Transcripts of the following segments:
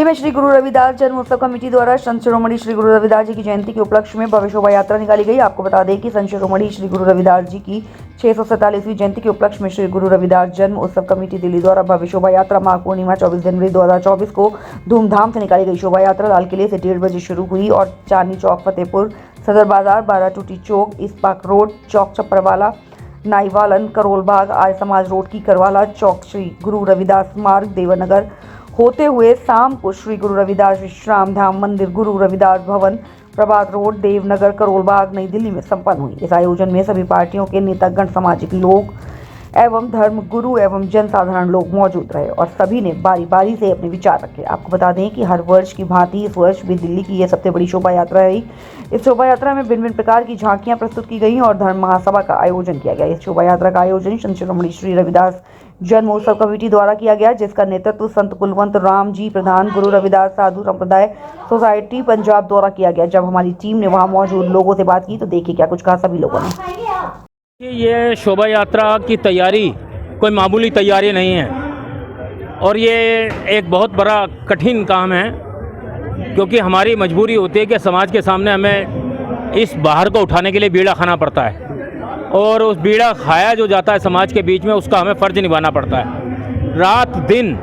दिल्ली में श्री गुरु रविदास जन्म उत्सव कमेटी द्वारा संत शिरोमणि श्री गुरु रविदास जी की जयंती के उपलक्ष्य में भव्य शोभा यात्रा निकाली गई। आपको बता दें कि संत शिरोमणि श्री गुरु रविदास जी की 647वीं जयंती के उपलक्ष्य में श्री गुरु रविदास जन्म उत्सव कमेटी दिल्ली द्वारा भव्य शोभा यात्रा माघ पूर्णिमा 24 जनवरी 2024 को धूमधाम से निकाली गई। शोभा यात्रा लाल किले से 1:30 बजे शुरू हुई और चांदनी चौक, फतेहपुर सदर बाजार, बाराटूटी चौक, इस्पाक रोड, चौक छपरवाला, नाईवालन, करोल बाग, आर्य समाज रोड की करवाला चौक, श्री गुरु रविदास मार्ग, देवनगर होते हुए शाम को श्री गुरु रविदास विश्राम धाम मंदिर, गुरु रविदास भवन, प्रभात रोड, देवनगर, करोल बाग, नई दिल्ली में संपन्न हुई। इस आयोजन में सभी पार्टियों के नेतागण, सामाजिक लोग एवं धर्म गुरु एवं जनसाधारण लोग मौजूद रहे और सभी ने बारी बारी से अपने विचार रखे। आपको बता दें कि हर वर्ष की भांति इस वर्ष भी दिल्ली की यह सबसे बड़ी शोभा यात्रा रही। इस शोभा यात्रा में भिन्न भिन्न प्रकार की झांकियां प्रस्तुत की गई और धर्म महासभा का आयोजन किया गया। इस शोभा यात्रा का आयोजन संत शिरोमणि श्री रविदास जन्मोत्सव कमेटी द्वारा किया गया, जिसका नेतृत्व संत कुलवंत राम जी प्रधान, गुरु रविदास साधु संप्रदाय सोसाइटी पंजाब द्वारा किया गया। जब हमारी टीम ने वहां मौजूद लोगों से बात की तो देखिए क्या कुछ कहा सभी लोगों ने। ये शोभा यात्रा की तैयारी कोई मामूली तैयारी नहीं है और ये एक बहुत बड़ा कठिन काम है, क्योंकि हमारी मजबूरी होती है कि समाज के सामने हमें इस बाहर को उठाने के लिए बीड़ा खाना पड़ता है और उस बीड़ा खाया जो जाता है समाज के बीच में, उसका हमें फ़र्ज निभाना पड़ता है। रात दिन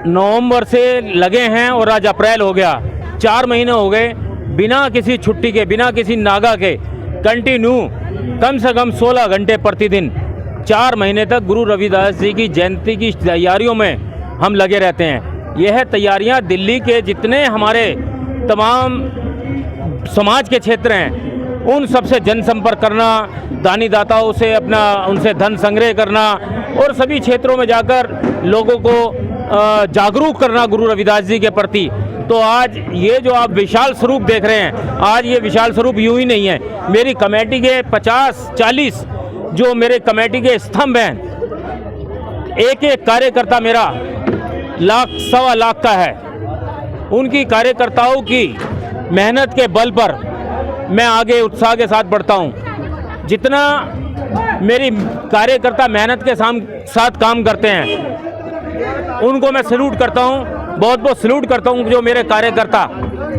नवंबर से लगे हैं और आज अप्रैल हो गया, 4 महीने हो गए बिना किसी छुट्टी के, बिना किसी नागा के कंटिन्यू कम से कम 16 घंटे प्रतिदिन 4 महीने तक गुरु रविदास जी की जयंती की तैयारियों में हम लगे रहते हैं। यह तैयारियां दिल्ली के जितने हमारे तमाम समाज के क्षेत्र हैं उन सबसे जनसंपर्क करना, दानी दाताओं से उनसे धन संग्रह करना और सभी क्षेत्रों में जाकर लोगों को जागरूक करना गुरु रविदास जी के प्रति। तो आज ये जो आप विशाल स्वरूप देख रहे हैं, आज ये विशाल स्वरूप यूं ही नहीं है। मेरी कमेटी के 50-40 जो मेरे कमेटी के स्तंभ हैं, एक एक कार्यकर्ता मेरा 1.25 लाख का है। उनकी कार्यकर्ताओं की मेहनत के बल पर मैं आगे उत्साह के साथ बढ़ता हूं। जितना मेरी कार्यकर्ता मेहनत के साथ काम करते हैं उनको मैं सैल्यूट करता हूं, बहुत बहुत सैल्यूट करता हूं। जो मेरे कार्यकर्ता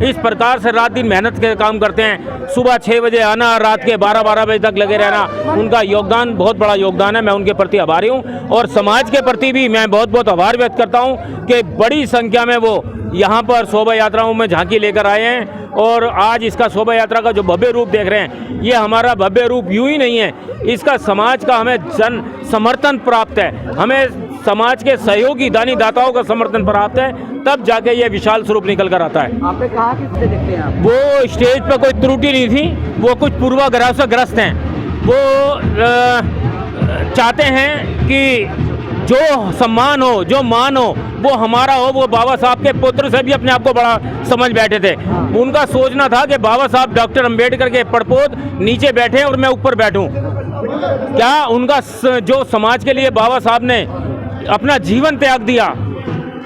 इस प्रकार से रात दिन मेहनत के काम करते हैं, सुबह 6 बजे आना, रात के 12-12 बजे तक लगे रहना, उनका योगदान बहुत बड़ा योगदान है। मैं उनके प्रति आभारी हूं और समाज के प्रति भी मैं बहुत बहुत आभार व्यक्त करता हूं कि बड़ी संख्या में वो यहाँ पर शोभा यात्राओं में झांकी लेकर आए हैं और आज इसका शोभा यात्रा का जो भव्य रूप देख रहे हैं, ये हमारा भव्य रूप यूं ही नहीं है, इसका समाज का हमें जन समर्थन प्राप्त है, हमें समाज के सहयोगी दानी दाताओं का समर्थन प्राप्त है, तब जाके ये विशाल स्वरूप निकल कर आता है। आपने कहा कि देखते हैं आप? वो स्टेज पर कोई त्रुटि नहीं थी, वो कुछ पूर्वाग्रह से ग्रस्त हैं। वो चाहते हैं कि जो सम्मान हो, जो मान हो, वो हमारा हो। वो बाबा साहब के पुत्र से भी अपने आप को बड़ा समझ बैठे थे। उनका सोचना था कि बाबा साहब डॉक्टर अंबेडकर के पड़पोत नीचे बैठे और मैं ऊपर बैठूं। क्या उनका जो समाज के लिए बाबा साहब ने अपना जीवन त्याग दिया,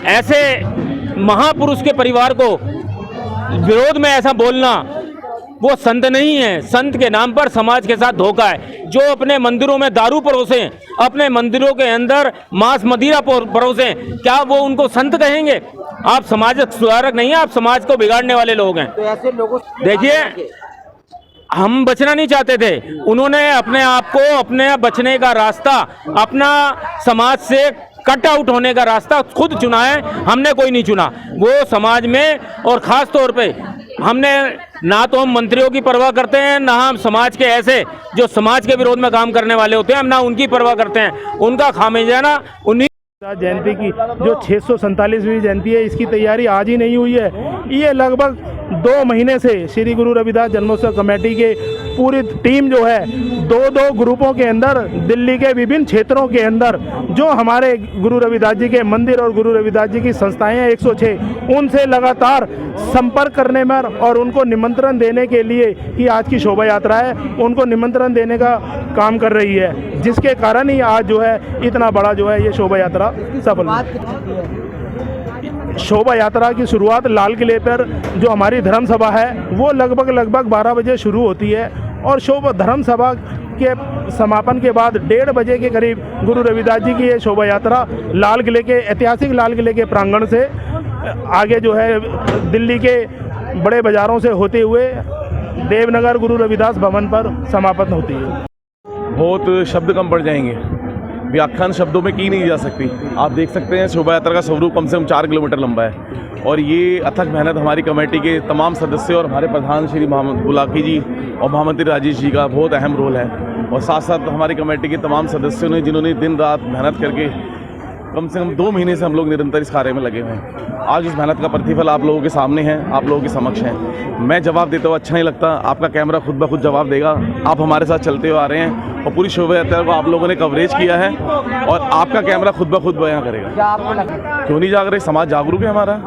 ऐसे महापुरुष के परिवार को विरोध में ऐसा बोलना वो संत नहीं है। संत के नाम पर समाज के साथ धोखा है। जो अपने मंदिरों में दारू परोसे, अपने मंदिरों के अंदर मांस मदिरा परोसे, क्या वो उनको संत कहेंगे? आप समाज सुधारक नहीं है, आप समाज को बिगाड़ने वाले लोग हैं। तो ऐसे लोगों देखिए, हम बचना नहीं चाहते थे, उन्होंने अपने आप को, अपने बचने का रास्ता, अपना समाज से कट आउट होने का रास्ता खुद चुना है, हमने कोई नहीं चुना। वो समाज में और ख़ास तौर पे हमने ना तो हम मंत्रियों की परवाह करते हैं, ना हम समाज के ऐसे जो समाज के विरोध में काम करने वाले होते हैं, हम ना उनकी परवाह करते हैं। उनका खामियाजा उन्हीं जयंती की जो 647वीं जयंती है, इसकी तैयारी आज ही नहीं हुई है। ये लगभग 2 महीने से श्री गुरु रविदास जन्मोत्सव कमेटी के पूरी टीम जो है 2-2 ग्रुपों के अंदर दिल्ली के विभिन्न क्षेत्रों के अंदर जो हमारे गुरु रविदास जी के मंदिर और गुरु रविदास जी की संस्थाएं हैं 106, उनसे लगातार संपर्क करने में और उनको निमंत्रण देने के लिए कि आज की शोभा यात्रा है, उनको निमंत्रण देने का काम कर रही है, जिसके कारण ही आज जो है इतना बड़ा जो है ये शोभा यात्रा सफल हुई। शोभा यात्रा की शुरुआत लाल किले पर जो हमारी धर्म सभा है वो लगभग 12 बजे शुरू होती है और शोभा धर्म सभा के समापन के बाद 1:30 बजे के करीब गुरु रविदास जी की ये शोभा यात्रा लाल किले के ऐतिहासिक लाल किले के प्रांगण से आगे जो है दिल्ली के बड़े बाज़ारों से होते हुए देवनगर गुरु रविदास भवन पर समापन होती है। बहुत शब्द कम पड़ जाएंगे, व्याख्यान शब्दों में की नहीं जा सकती। आप देख सकते हैं शोभा यात्रा का स्वरूप कम से कम 4 किलोमीटर लंबा है और ये अथक मेहनत हमारी कमेटी के तमाम सदस्यों और हमारे प्रधान श्री मोहम्मद बुलाकी जी और महामंत्री राजेश जी का बहुत अहम रोल है और साथ साथ हमारी कमेटी के तमाम सदस्यों ने जिन्होंने दिन रात मेहनत करके कम से कम 2 महीने से हम लोग निरंतर इस कार्य में लगे हुए हैं। आज उस मेहनत का प्रतिफल आप लोगों के सामने है, आप लोगों के समक्ष है। मैं जवाब देता हुआ अच्छा नहीं लगता, आपका कैमरा खुद ब खुद जवाब देगा। आप हमारे साथ चलते हुए आ रहे हैं और पूरी शोभा यात्रा को आप लोगों ने कवरेज किया है और आपका कैमरा खुद ब खुद बयां करेगा। क्यों नहीं जाग रहे? समाज जागरूक है हमारा।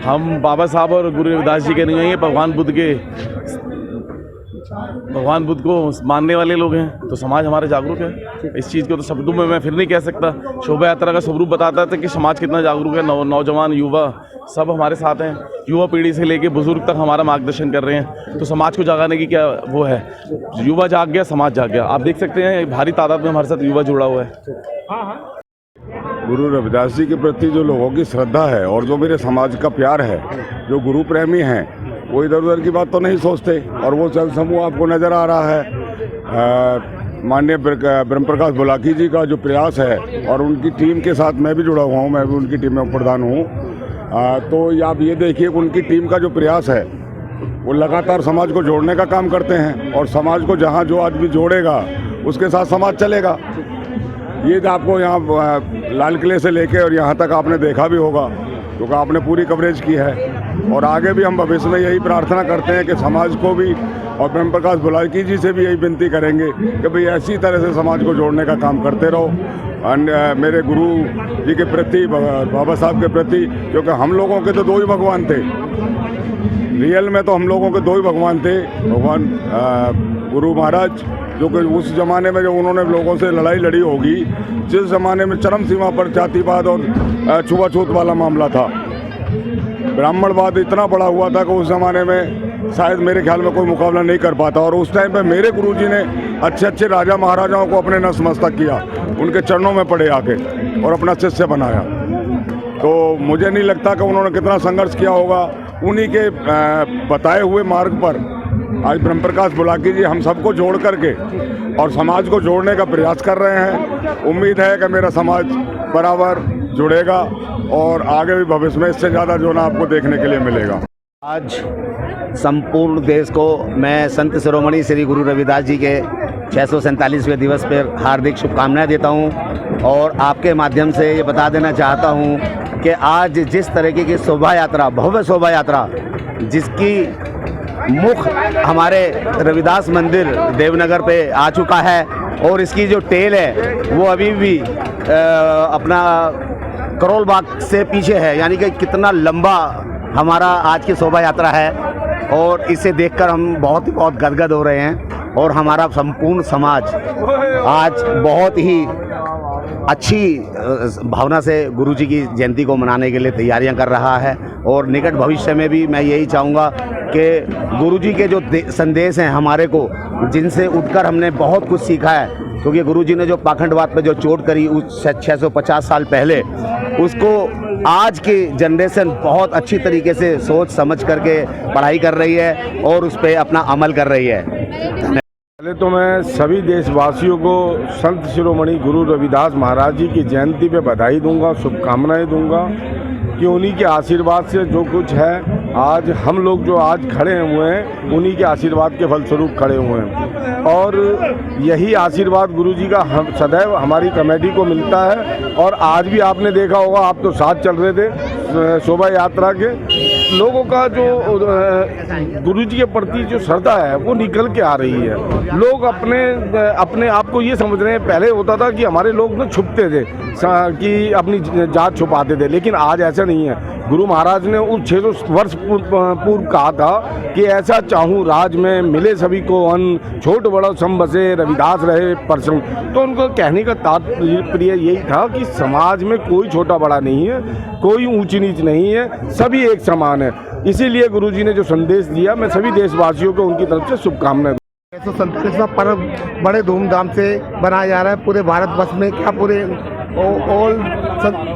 हम बाबा साहब और गुरु रविदास जी के नहीं हैं, भगवान बुद्ध को मानने वाले लोग हैं, तो समाज हमारा जागरूक है। इस चीज़ को तो शब्दों में मैं फिर नहीं कह सकता। शोभा यात्रा का स्वरूप बताता था कि समाज कितना जागरूक है। नौजवान युवा सब हमारे साथ हैं, युवा पीढ़ी से लेके बुजुर्ग तक हमारा मार्गदर्शन कर रहे हैं। तो समाज को जगाने की क्या वो है, युवा जाग गया, समाज जाग गया। आप देख सकते हैं भारी तादाद में हमारे साथ युवा जुड़ा हुआ है। गुरु रविदास जी के प्रति जो लोगों की श्रद्धा है और जो मेरे समाज का प्यार है, जो गुरु प्रेमी हैं, वो इधर उधर की बात तो नहीं सोचते और वो जन समूह आपको नज़र आ रहा है। माननीय ब्रह्म प्रकाश बुलाकी जी का जो प्रयास है और उनकी टीम के साथ मैं भी जुड़ा हुआ हूँ, मैं भी उनकी टीम में प्रधान हूँ। तो आप ये देखिए कि उनकी टीम का जो प्रयास है वो लगातार समाज को जोड़ने का काम करते हैं और समाज को जहाँ जो आदमी जोड़ेगा उसके साथ समाज चलेगा। ये आपको यहाँ लाल किले से लेके और यहाँ तक आपने देखा भी होगा, क्योंकि आपने पूरी कवरेज की है और आगे भी हम भविष्य में यही प्रार्थना करते हैं कि समाज को भी और ब्रह्म प्रकाश बुलाकी जी से भी यही विनती करेंगे कि भाई ऐसी तरह से समाज को जोड़ने का काम करते रहो। मेरे गुरु जी के प्रति, बाबा साहब के प्रति, क्योंकि हम लोगों के तो 2 ही भगवान थे, रियल में तो हम लोगों के 2 ही भगवान थे। भगवान गुरु महाराज जो कि उस ज़माने में जो उन्होंने लोगों से लड़ाई लड़ी होगी, जिस ज़माने में चरम सीमा पर जातिवाद और छुआछूत वाला मामला था, ब्राह्मणवाद इतना बड़ा हुआ था कि उस ज़माने में शायद मेरे ख्याल में कोई मुकाबला नहीं कर पाता। और उस टाइम पे मेरे गुरुजी ने अच्छे अच्छे राजा महाराजाओं को अपने नतमस्तक किया, उनके चरणों में पड़े आके और अपना शिष्य बनाया। तो मुझे नहीं लगता कि उन्होंने कितना संघर्ष किया होगा। उन्हीं के बताए हुए मार्ग पर आज ब्रह्म प्रकाश बुलाकी जी हम सबको जोड़ करके और समाज को जोड़ने का प्रयास कर रहे हैं। उम्मीद है कि मेरा समाज बराबर जुड़ेगा और आगे भी भविष्य में इससे ज़्यादा जो ना आपको देखने के लिए मिलेगा। आज संपूर्ण देश को मैं संत शिरोमणि श्री गुरु रविदास जी के 647वें दिवस पर हार्दिक शुभकामनाएं देता हूं और आपके माध्यम से ये बता देना चाहता हूं कि आज जिस तरीके की शोभा यात्रा, भव्य शोभा यात्रा, जिसकी मुख हमारे रविदास मंदिर देवनगर पे आ चुका है और इसकी जो टेल है वो अभी भी अपना करोल बाग से पीछे है, यानी कि कितना लंबा हमारा आज की शोभा यात्रा है और इसे देखकर हम बहुत गदगद हो रहे हैं और हमारा संपूर्ण समाज आज बहुत ही अच्छी भावना से गुरुजी की जयंती को मनाने के लिए तैयारियां कर रहा है और निकट भविष्य में भी मैं यही चाहूँगा कि गुरुजी के जो संदेश हैं हमारे को, जिनसे उठकर हमने बहुत कुछ सीखा है, क्योंकि गुरुजी ने जो पाखंडवाद पे जो चोट करी उस 650 साल पहले, उसको आज की जनरेशन बहुत अच्छी तरीके से सोच समझ करके पढ़ाई कर रही है और उस पर अपना अमल कर रही है। पहले तो मैं सभी देशवासियों को संत शिरोमणि गुरु रविदास महाराज जी की जयंती पे बधाई दूंगा, शुभकामनाएं दूंगा कि उन्हीं के आशीर्वाद से जो कुछ है आज हम लोग जो आज खड़े हुए हैं उन्हीं के आशीर्वाद के फलस्वरूप खड़े हुए हैं और यही आशीर्वाद गुरुजी का हम सदैव हमारी कमेटी को मिलता है। और आज भी आपने देखा होगा, आप तो साथ चल रहे थे शोभा यात्रा के, लोगों का जो गुरुजी के प्रति जो श्रद्धा है वो निकल के आ रही है। लोग अपने आप को ये समझ रहे हैं, पहले होता था कि हमारे लोग ना छुपते थे कि अपनी जात छुपाते थे, लेकिन आज ऐसा नहीं है। गुरु महाराज ने उस 600 वर्ष पूर्व कहा था कि ऐसा चाहूँ राज में मिले सभी को अन्न, छोट बड़ा सम बसे रविदास रहे प्रसन्न। तो उनको कहने का तात्पर्य यही था कि समाज में कोई छोटा बड़ा नहीं है, कोई ऊंच नीच नहीं है, सभी एक समान है। इसीलिए गुरुजी ने जो संदेश दिया, मैं सभी देशवासियों को उनकी तरफ से शुभकामनाएं। 647वां पर्व बड़े धूमधाम से मनाया जा रहा है पूरे भारतवर्ष में, क्या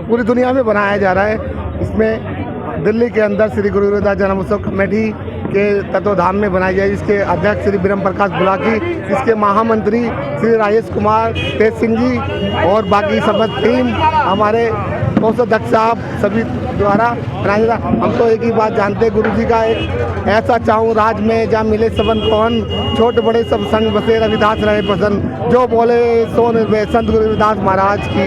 पूरी दुनिया में मनाया जा रहा है। इसमें दिल्ली के अंदर श्री गुरु रविदास जन्मोत्सव कमेटी के तत्वाधान में बनाई जाए, जिसके अध्यक्ष श्री ब्रह्म प्रकाश बुलाकी, इसके महामंत्री श्री राजेश कुमार तेज सिंह जी और बाकी समस्त टीम हमारे कोषाध्यक्ष साहब सभी द्वारा बनाया जाता। हम तो एक ही बात जानते हैं, गुरु जी का एक ऐसा चाहूँ राज में जहाँ मिले सबन पवन, छोटे बड़े सब संग बसे रविदास रहे पसंद, जो बोले सो निर्भय संत गुरु रविदास महाराज की।